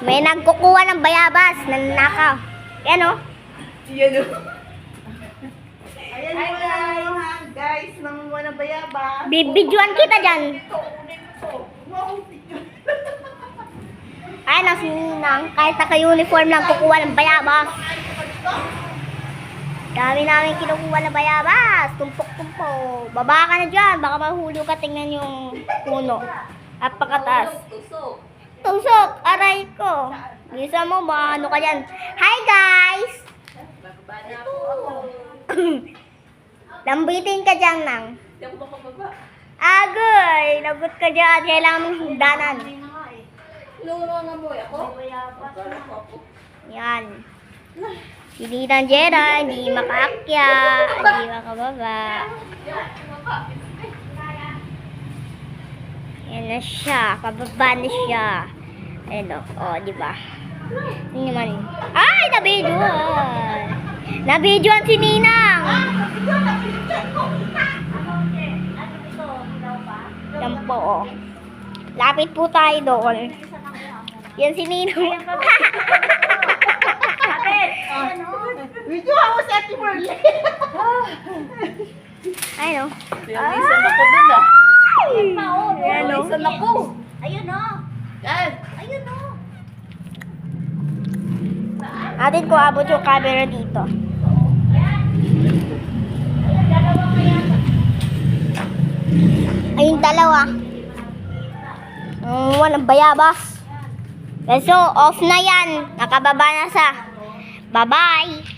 May nagkukuha ng bayabas. Nanakaw. Yan o. Yan o. Ayan guys, nangunguha ng bayabas. Bibidyoan kita dyan. Ayan ang sininang. Kahit naka-uniform lang kukuha ng bayabas. Dami namin kinukuha ng bayabas. Tumpok-tumpok. Baba ka na dyan. Baka mahulog ka. Tingnan yung puno. Apakataas. Tusok. Aray ko. Bisa mo, baka ano ka dyan. Hi guys! Lambitin ka dyan nang. Agoy! Lagot ka dyan. Kailangan mong higdanan. Yan. Si Ninang Jera, hindi makaakyat. Hindi makababa. Yan na siya. Pababa na siya. Ayan o. O, diba? Yan naman. Ay! Nabidyoan! Nabidyoan si Ninang! Yan po o. Lapit po tayo doon. Yan si Ninang. Video ako sa Ate Merle. Ayun o. Pilisan ako dun ah. Ayan o. Pilisan ako. Ayun o. Yan. Ayun o. Atin ko abot yung camera dito. Ayun dalawa. Walang bayabas. So, off na yan. Nakababa na sa. Bye-bye.